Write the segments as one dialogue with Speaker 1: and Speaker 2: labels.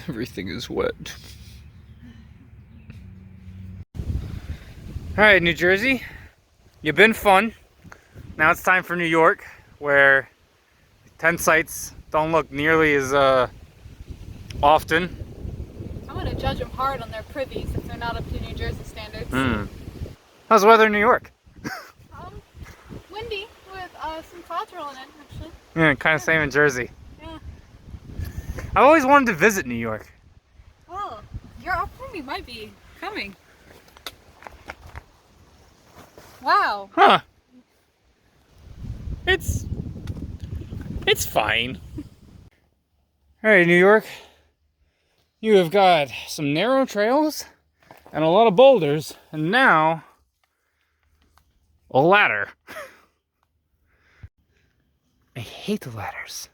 Speaker 1: Everything is wet. Alright, New Jersey. You've been fun. Now it's time for New York, where tent sites don't look nearly as often.
Speaker 2: I'm gonna judge them hard on their privies if they're not up to New Jersey standards.
Speaker 1: How's the weather in New York?
Speaker 2: Windy with some clouds rolling in, actually.
Speaker 1: Yeah, kind of same in Jersey.
Speaker 2: Yeah.
Speaker 1: I've always wanted to visit New York.
Speaker 2: Well, your opportunity might be coming. Wow.
Speaker 1: Huh. It's fine. Alright, New York. You have got some narrow trails and a lot of boulders, and now a ladder. I hate the ladders.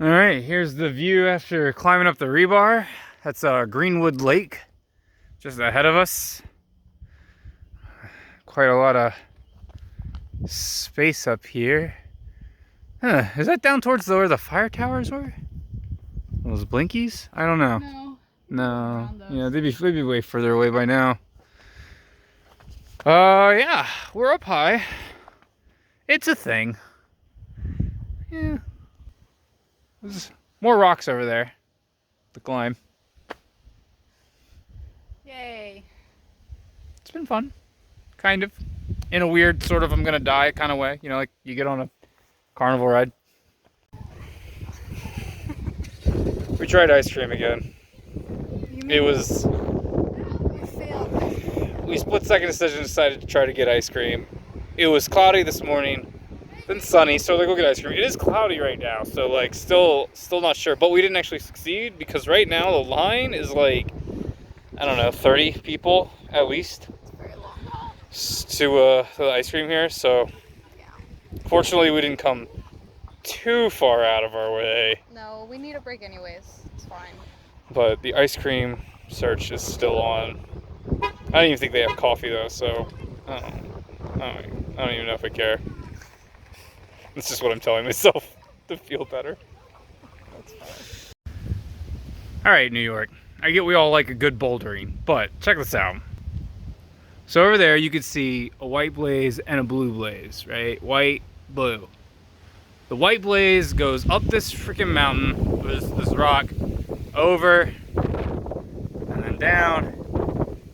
Speaker 1: Alright, here's the view after climbing up the rebar. That's Greenwood Lake, just ahead of us. Quite a lot of space up here. Huh, is that down towards where the fire towers were? Those blinkies? I don't know. No. Yeah, they'd be way further away by now. Yeah, we're up high. It's a thing. Yeah. There's more rocks over there to climb.
Speaker 2: Yay.
Speaker 1: It's been fun. Kind of. In a weird sort of I'm gonna die kind of way. You know, like you get on a carnival ride. We tried ice cream again. It was...
Speaker 2: You failed.
Speaker 1: We split-second decision decided to try to get ice cream. It was cloudy this morning, then sunny, so they go get ice cream. It is cloudy right now, so like still not sure. But we didn't actually succeed because right now the line is like, I don't know, 30 people at least to the ice cream here. So fortunately we didn't come too far out of our way.
Speaker 2: No, we need a break anyways. It's fine.
Speaker 1: But the ice cream search is still on. I don't even think they have coffee though, so I don't even know if I care. It's just what I'm telling myself to feel better. That's fine. Alright, New York. I get we all like a good bouldering, but check this out. So over there you could see a white blaze and a blue blaze, right? White, blue. The white blaze goes up this freaking mountain, this rock, over,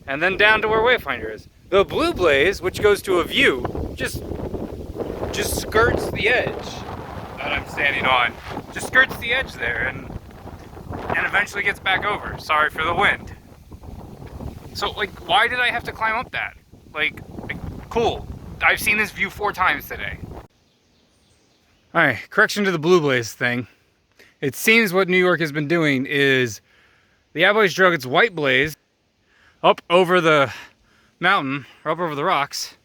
Speaker 1: and then down to where Wayfinder is. The blue blaze, which goes to a view, just skirts the edge that I'm standing on. Just skirts the edge there and eventually gets back over. Sorry for the wind. So, like, why did I have to climb up that? Like cool. I've seen this view 4 times today. Alright, correction to the blue blaze thing. It seems what New York has been doing is the Appalachian drug its white blaze up over the mountain, or up over the rocks,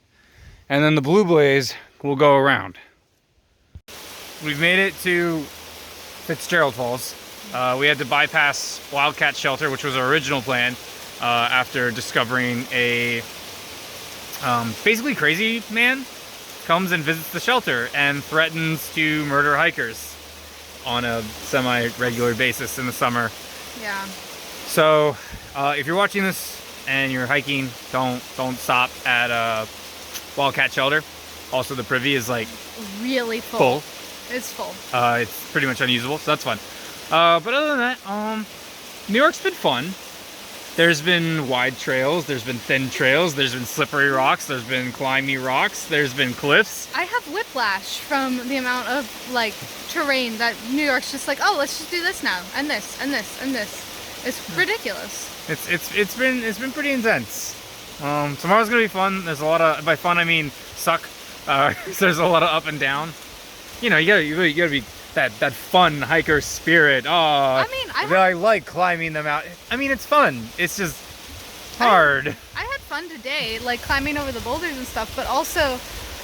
Speaker 1: and then the blue blaze will go around. We've made it to Fitzgerald Falls. We had to bypass Wildcat Shelter, which was our original plan, after discovering a basically crazy man comes and visits the shelter and threatens to murder hikers on a semi-regular basis in the summer.
Speaker 2: Yeah.
Speaker 1: So, if you're watching this and you're hiking, don't stop at Wildcat Shelter. Also, the privy is like
Speaker 2: really full. It's full.
Speaker 1: It's pretty much unusable, so that's fun. But other than that, New York's been fun. There's been wide trails, there's been thin trails, there's been slippery rocks, there's been climby rocks, there's been cliffs.
Speaker 2: I have whiplash from the amount of like terrain that New York's just like, oh, let's just do this now, and this, and this, and this. It's ridiculous.
Speaker 1: It's been pretty intense. Tomorrow's gonna be fun. There's a lot of, by fun I mean suck. There's a lot of up and down. You know, you gotta be that fun hiker spirit. Oh, I like climbing the mountain. I mean, it's fun. It's just hard.
Speaker 2: I had fun today, like climbing over the boulders and stuff, but also...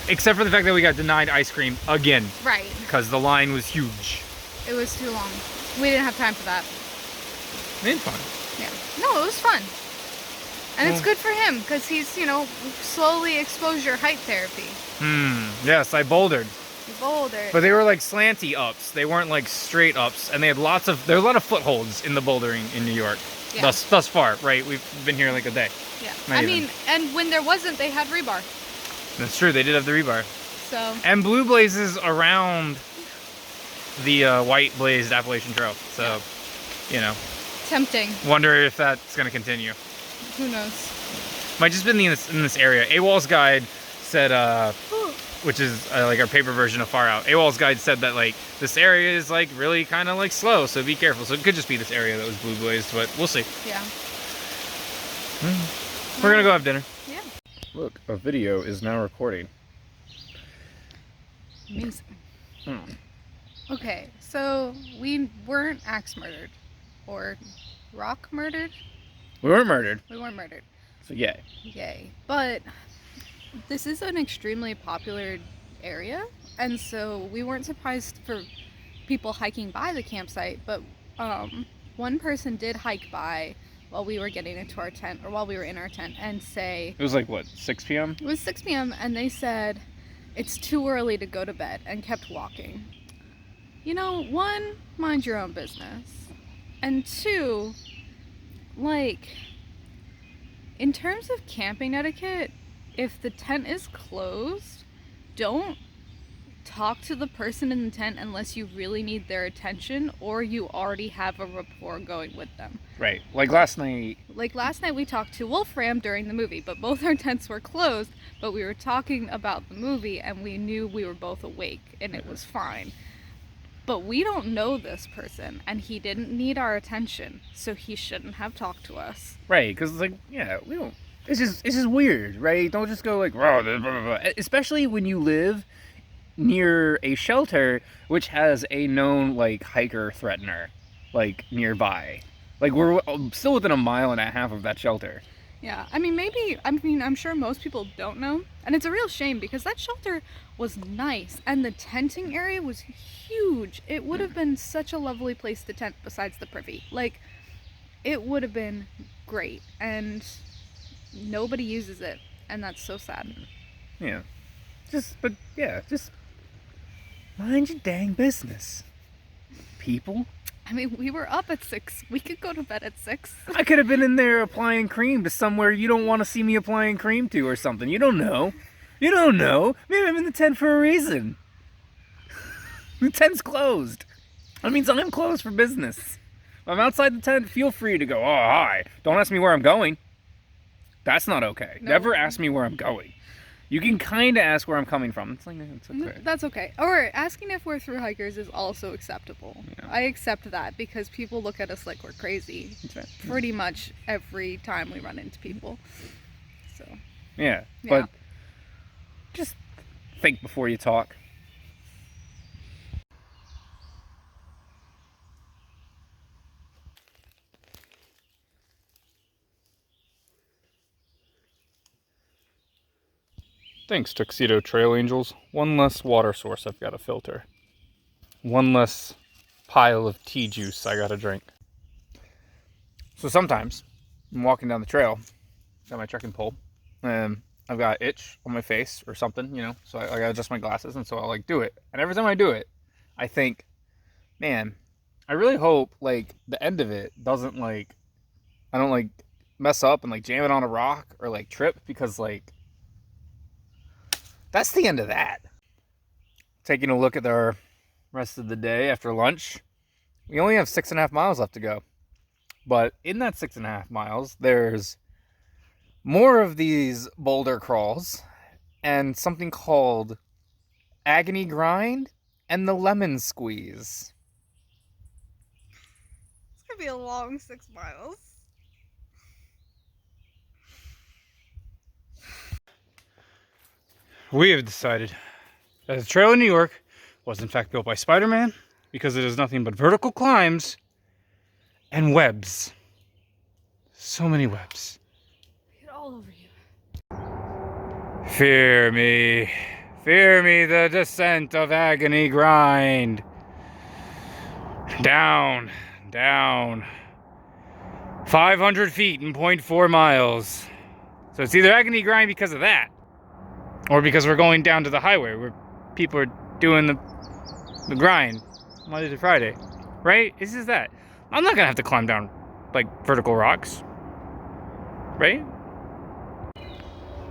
Speaker 1: Except for the fact that we got denied ice cream again.
Speaker 2: Right.
Speaker 1: Because the line was huge.
Speaker 2: It was too long. We didn't have time for that.
Speaker 1: It was fun.
Speaker 2: Yeah. No, it was fun. And it's good for him, because he's, you know, slowly exposure height therapy.
Speaker 1: Yes, I bouldered.
Speaker 2: Boulder.
Speaker 1: But they were like slanty ups. They weren't like straight ups, and they had there were a lot of footholds in the bouldering in New York.
Speaker 2: Yeah.
Speaker 1: Thus far, right? We've been here like a day.
Speaker 2: Yeah.
Speaker 1: Not
Speaker 2: I mean, and when there wasn't, they had rebar.
Speaker 1: That's true. They did have the rebar.
Speaker 2: So.
Speaker 1: And blue blazes around the white blazed Appalachian Trail. So, you know.
Speaker 2: Tempting.
Speaker 1: Wonder if that's going to continue.
Speaker 2: Who knows?
Speaker 1: Might just been in this area. AWOL's guide said, which is like our paper version of Far Out. AWOL's guide said that like this area is like really kind of like slow, so be careful. So it could just be this area that was blue blazed, but we'll see.
Speaker 2: Yeah.
Speaker 1: We're gonna go have dinner.
Speaker 2: Yeah.
Speaker 1: Look, a video is now recording.
Speaker 2: Amazing. Okay, so we weren't axe murdered or rock murdered.
Speaker 1: We weren't murdered.
Speaker 2: We weren't murdered.
Speaker 1: So yay.
Speaker 2: Yay. But this is an extremely popular area, and so we weren't surprised for people hiking by the campsite, but one person did hike by while we were getting into our tent, or while we were in our tent, and say...
Speaker 1: It was like, what, 6 p.m.?
Speaker 2: It was 6 p.m., and they said, it's too early to go to bed, and kept walking. You know, one, mind your own business. And two, like, in terms of camping etiquette, if the tent is closed, don't talk to the person in the tent unless you really need their attention or you already have a rapport going with them.
Speaker 1: Right. Like last night.
Speaker 2: Like last night we talked to Wolfram during the movie, but both our tents were closed, but we were talking about the movie and we knew we were both awake and it was fine. But we don't know this person and he didn't need our attention, so he shouldn't have talked to us.
Speaker 1: Right, because like, yeah, we don't... It's just weird, right? Don't just go like, blah, blah, blah, blah. Especially when you live near a shelter which has a known like hiker threatener like nearby. Like we're still within 1.5 miles of that shelter.
Speaker 2: Yeah, I'm sure most people don't know, and it's a real shame because that shelter was nice and the tenting area was huge. It would have been such a lovely place to tent besides the privy. Like, it would have been great, and nobody uses it, and that's so sad.
Speaker 1: Yeah. Just mind your dang business, people.
Speaker 2: I mean, we were up at 6. We could go to bed at 6.
Speaker 1: I could have been in there applying cream to somewhere you don't want to see me applying cream to or something. You don't know. You don't know. Maybe I'm in the tent for a reason. The tent's closed. That means I'm closed for business. If I'm outside the tent, feel free to go, oh, hi. Don't ask me where I'm going. That's not okay.
Speaker 2: No.
Speaker 1: Never ask me where I'm going. You can kind of ask where I'm coming from. It's like, it's okay.
Speaker 2: That's okay. Or asking if we're through hikers is also acceptable.
Speaker 1: Yeah.
Speaker 2: I accept that because people look at us like we're crazy
Speaker 1: That's right.
Speaker 2: pretty much every time we run into people. So.
Speaker 1: Yeah,
Speaker 2: Yeah.
Speaker 1: but just think before you talk. Thanks, Tuxedo Trail Angels. One less water source I've got to filter. One less pile of tea juice I got to drink. So sometimes I'm walking down the trail, got my trekking pole, and I've got an itch on my face or something, you know, so I gotta adjust my glasses, and so I'll like do it. And every time I do it, I think, man, I really hope like the end of it doesn't like, I don't like mess up and like jam it on a rock or like trip, because like, that's the end of that. Taking a look at our rest of the day after lunch, we only have 6.5 miles left to go. But in that 6.5 miles, there's more of these boulder crawls and something called agony grind and the lemon squeeze.
Speaker 2: It's gonna be a long 6 miles.
Speaker 1: We have decided that the trail in New York was in fact built by Spider-Man because it is nothing but vertical climbs and webs. So many webs.
Speaker 2: Get all over you.
Speaker 1: Fear me, the descent of agony grind. Down, down. 500 feet in 0.4 miles. So it's either agony grind because of that, or because we're going down to the highway where people are doing the grind Monday to Friday, right? It's just that. I'm not gonna have to climb down like vertical rocks, right?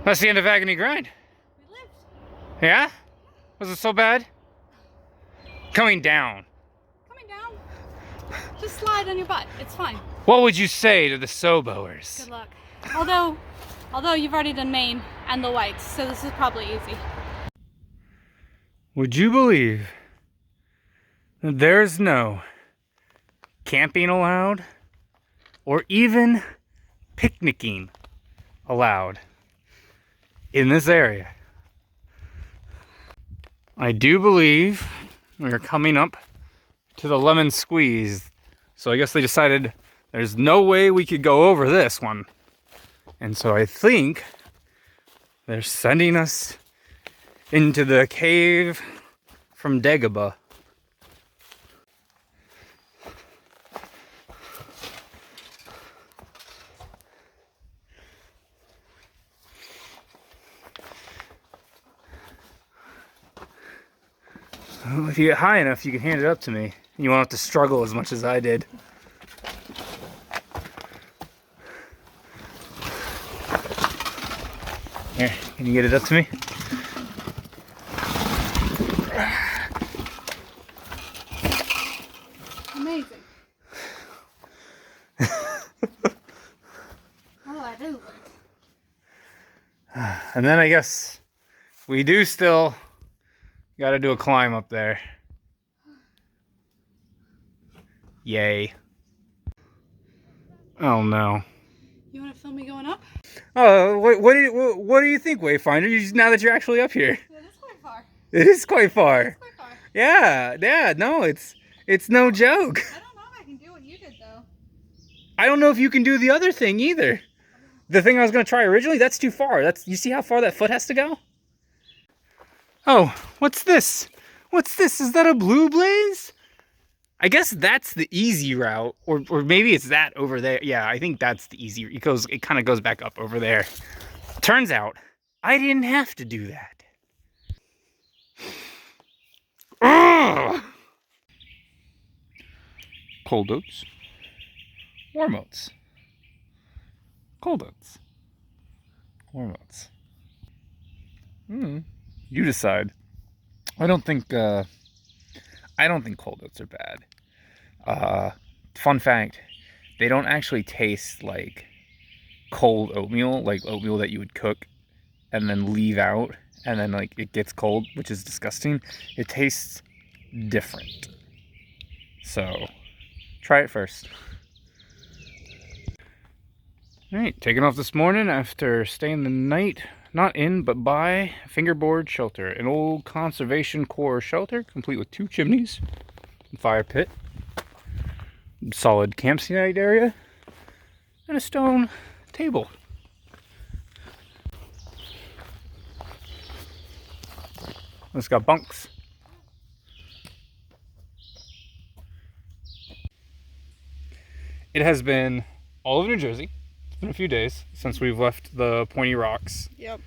Speaker 1: That's the end of Agony Grind.
Speaker 2: We lived.
Speaker 1: Yeah? Was it so bad? Coming down.
Speaker 2: Coming down. Just slide on your butt. It's fine.
Speaker 1: What would you say to the Soboers?
Speaker 2: Good luck. Although you've already done Maine and the Whites, so this is probably easy.
Speaker 1: Would you believe that there's no camping allowed or even picnicking allowed in this area? I do believe we're coming up to the lemon squeeze, so I guess they decided there's no way we could go over this one, and so I think they're sending us into the cave from Dagobah. Well, if you get high enough, you can hand it up to me. You won't have to struggle as much as I did. Here, can you get it up to me?
Speaker 2: Amazing. What do I do?
Speaker 1: And then I guess we do still gotta do a climb up there. Yay. Oh no.
Speaker 2: You want to film me going up?
Speaker 1: Oh, what do you think, Wayfinder? Now that you're actually up here.
Speaker 2: Yeah, that's quite far.
Speaker 1: It is quite far.
Speaker 2: It's quite far.
Speaker 1: Yeah, no, it's no joke.
Speaker 2: I don't know if I can do what you did though.
Speaker 1: I don't know if you can do the other thing either. The thing I was gonna try originally, that's too far. You see how far that foot has to go? Oh, what's this? What's this? Is that a blue blaze? I guess that's the easy route, or maybe it's that over there. Yeah, I think that's the easy. It kind of goes back up over there. Turns out, I didn't have to do that. Ugh! Cold oats, warm oats, cold oats, warm oats. You decide. I don't think cold oats are bad. Fun fact, they don't actually taste like cold oatmeal, like oatmeal that you would cook and then leave out and then like it gets cold, which is disgusting. It tastes different. So try it first. Alright, taking off this morning after staying the night, not in, but by Fingerboard Shelter, an old Conservation Corps shelter, complete with 2 chimneys, fire pit, solid campsite area, and a stone table. It's got bunks. It has been all over New Jersey. It's been a few days since we've left the pointy rocks.
Speaker 2: Yep.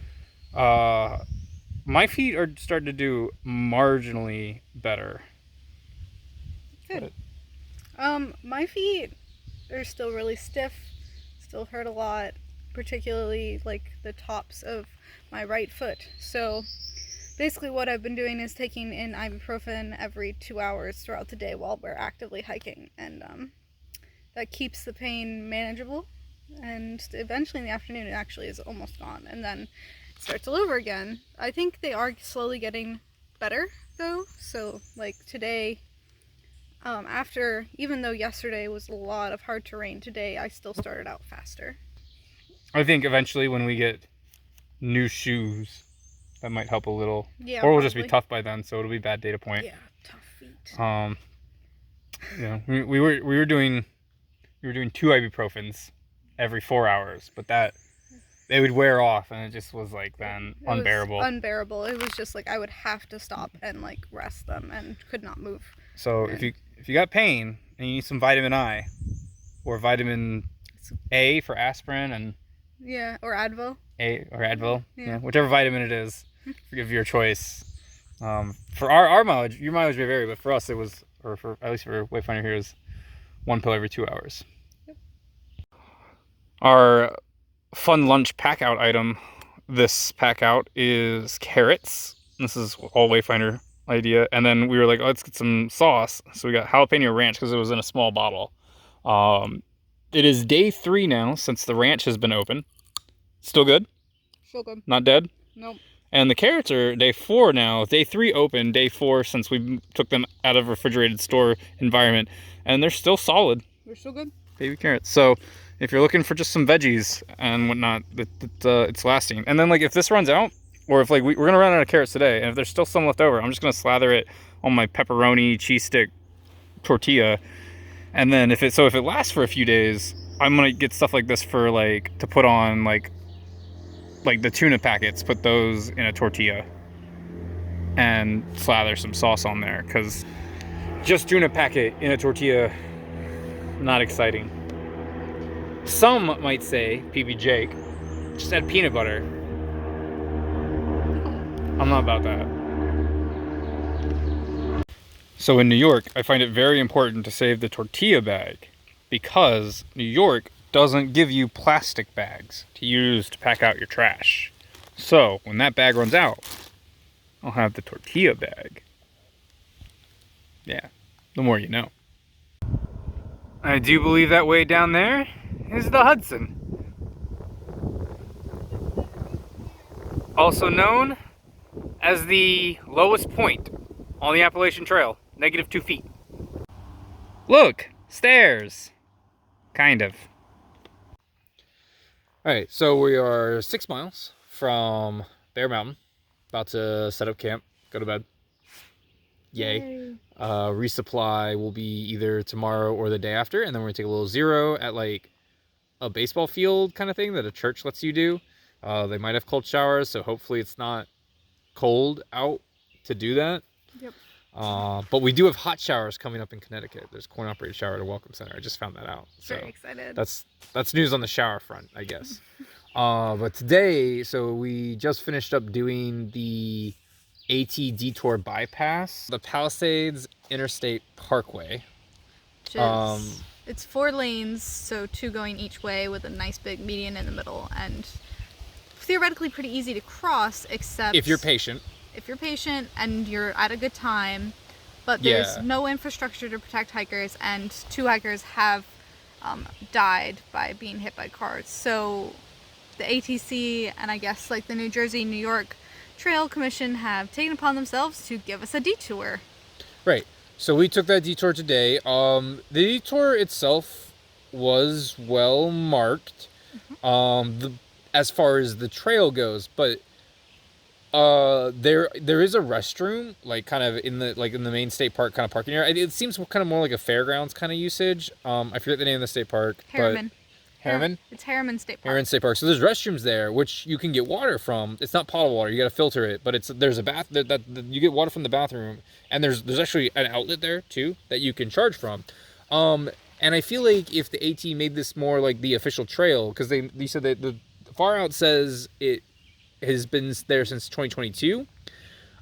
Speaker 1: My feet are starting to do marginally better.
Speaker 2: Good. My feet are still really stiff, still hurt a lot, particularly like the tops of my right foot. So basically what I've been doing is taking in ibuprofen every 2 hours throughout the day while we're actively hiking, and that keeps the pain manageable, and eventually in the afternoon it actually is almost gone, and then it starts all over again. I think they are slowly getting better though, so like today, even though yesterday was a lot of hard terrain, today I still started out faster.
Speaker 1: I think eventually when we get new shoes, that might help a little.
Speaker 2: Yeah,
Speaker 1: or we'll just be
Speaker 2: probably.
Speaker 1: tough by then, so it'll be a bad data point.
Speaker 2: Yeah, tough feet.
Speaker 1: We were doing 2 ibuprofens every 4 hours, but they would wear off, and it just was like then unbearable.
Speaker 2: Unbearable. It was just like I would have to stop and like rest them and could not move.
Speaker 1: So if you got pain and you need some vitamin I or vitamin A for aspirin and
Speaker 2: Yeah, or Advil.
Speaker 1: Advil, yeah, whichever vitamin it is, of your choice, For our mileage, your mileage may vary, but for us it was, or for at least for Wayfinder here, is 1 pill every 2 hours.
Speaker 2: Yep.
Speaker 1: Our fun lunch pack out item this pack out is carrots. This is all Wayfinder idea. And then we were like, let's get some sauce. So we got jalapeno ranch because it was in a small bottle. It is day 3 now since the ranch has been open. Still good?
Speaker 2: Still good.
Speaker 1: Not dead?
Speaker 2: Nope.
Speaker 1: And the carrots are day 4 now. Day 3 open, day 4 since we took them out of refrigerated store environment. And they're still solid.
Speaker 2: They're still good.
Speaker 1: Baby carrots. So if you're looking for just some veggies and whatnot, it's lasting. And then like if this runs out, or if like we're gonna run out of carrots today, and if there's still some left over, I'm just gonna slather it on my pepperoni cheese stick tortilla. And then if it lasts for a few days, I'm gonna get stuff like this for like to put on like the tuna packets, put those in a tortilla and slather some sauce on there, because just tuna packet in a tortilla, not exciting. Some might say, PB Jake, just add peanut butter. I'm not about that. So in New York, I find it very important to save the tortilla bag, because New York doesn't give you plastic bags to use to pack out your trash. So when that bag runs out, I'll have the tortilla bag. Yeah, the more you know. I do believe that way down there is the Hudson. Also known as the lowest point on the Appalachian Trail, -2 feet. Look, stairs. Kind of. Alright, so we are 6 miles from Bear Mountain. About to set up camp, go to bed. Yay. Resupply will be either tomorrow or the day after, and then we're gonna take a little zero at like a baseball field kind of thing that a church lets you do. They might have cold showers, so hopefully it's not cold out to do that.
Speaker 2: Yep.
Speaker 1: But we do have hot showers coming up in Connecticut. There's coin operated shower at a welcome center. I just found that out. So
Speaker 2: very excited.
Speaker 1: That's news on the shower front, I guess. But today, so we just finished up doing the AT detour bypass, the Palisades Interstate Parkway.
Speaker 2: Which is, it's 4 lanes, so 2 going each way with a nice big median in the middle, and theoretically pretty easy to cross, except
Speaker 1: if you're patient.
Speaker 2: If you're patient and you're at a good time, but there's no infrastructure to protect hikers, and 2 hikers have died by being hit by cars. So the ATC and I guess like the New Jersey, New York Trail Commission have taken upon themselves to give us a detour.
Speaker 1: Right. So we took that detour today. The detour itself was well marked, as far as the trail goes, but there is a restroom like kind of in the main state park kind of parking area. It seems kind of more like a fairgrounds kind of usage. I forget the name of the state park.
Speaker 2: Harriman.
Speaker 1: Harriman?
Speaker 2: It's Harriman State Park.
Speaker 1: Harriman State Park. So there's restrooms there, which you can get water from. It's not potable water. You got to filter it, but there's a bath that you get water from the bathroom, and there's actually an outlet there too that you can charge from. And I feel like if the AT made this more like the official trail, because they said that the far out says it has been there since 2022.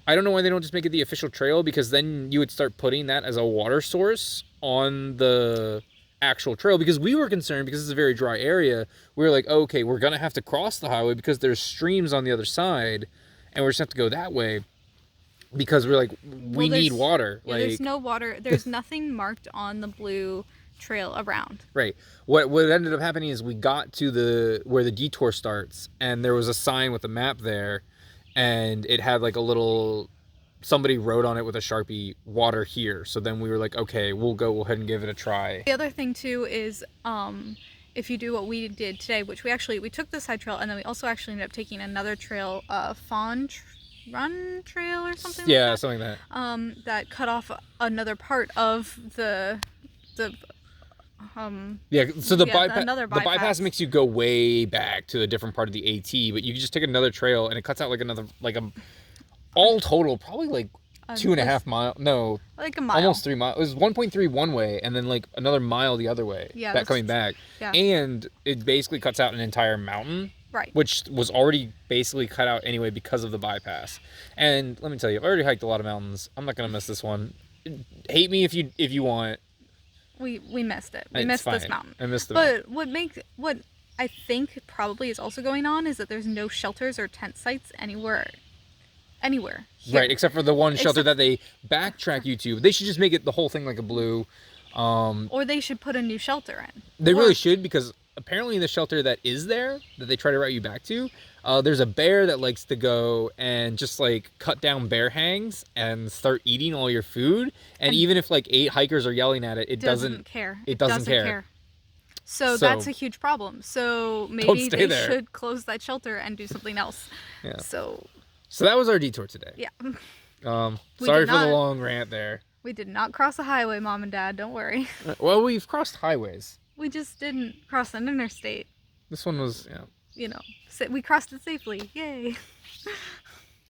Speaker 1: I don't know why they don't just make it the official trail, because then you would start putting that as a water source on the actual trail, because we were concerned because it's a very dry area. We were like, oh, okay, we're gonna have to cross the highway because there's streams on the other side, and we're just have to go that way because we're like, we need water.
Speaker 2: Yeah,
Speaker 1: like,
Speaker 2: there's no water. There's nothing marked on the blue trail around.
Speaker 1: Right. What ended up happening is we got to where the detour starts, and there was a sign with a map there, and it had like a little, somebody wrote on it with a Sharpie, water here. So then we were like, okay, we'll go ahead and give it a try.
Speaker 2: The other thing too is if you do what we did today, which we took the side trail, and then we also actually ended up taking another trail, Run Trail or something.
Speaker 1: Yeah,
Speaker 2: like that.
Speaker 1: something like that.
Speaker 2: That cut off another part of the
Speaker 1: yeah, so the
Speaker 2: bypass
Speaker 1: makes you go way back to a different part of the AT, but you can just take another trail and it cuts out like another, like all total probably like 2.5 miles. No,
Speaker 2: like a mile.
Speaker 1: Almost 3 miles. It was 1.3 one way, and then like another mile the other way.
Speaker 2: Yeah,
Speaker 1: that coming back.
Speaker 2: Yeah.
Speaker 1: And it basically cuts out an entire mountain
Speaker 2: Right.
Speaker 3: which was already basically cut out anyway because of the bypass. And let me tell you, I've already hiked a lot of mountains. I'm not gonna miss this one. Hate me if you want.
Speaker 2: We missed it. We
Speaker 3: It's
Speaker 2: missed this
Speaker 3: fine.
Speaker 2: mountain.
Speaker 3: I missed the mountain.
Speaker 2: But what I think probably is also going on is that there's no shelters or tent sites anywhere. Here.
Speaker 3: Right, except for the one shelter
Speaker 2: Except-
Speaker 3: that they backtrack you to. They should just make it the whole thing like a blue.
Speaker 2: Or they should put a new shelter in.
Speaker 3: They
Speaker 2: Or-
Speaker 3: really should, because apparently the shelter that is there, that they try to route you back to, there's a bear that likes to go and just like cut down bear hangs and start eating all your food. And even if like 8 hikers are yelling at it, it doesn't
Speaker 2: care.
Speaker 3: It doesn't care.
Speaker 2: So that's a huge problem. So
Speaker 3: Don't
Speaker 2: maybe
Speaker 3: stay
Speaker 2: they
Speaker 3: there.
Speaker 2: should close that shelter and do something else.
Speaker 3: Yeah.
Speaker 2: So
Speaker 3: that was our detour today.
Speaker 2: yeah. We
Speaker 3: Sorry
Speaker 2: did
Speaker 3: for the
Speaker 2: not-
Speaker 3: long rant there.
Speaker 2: We did not cross a highway, Mom and Dad. Don't worry.
Speaker 3: Well, we've crossed highways.
Speaker 2: We just didn't cross an interstate.
Speaker 3: This one was,
Speaker 2: We crossed it safely. Yay.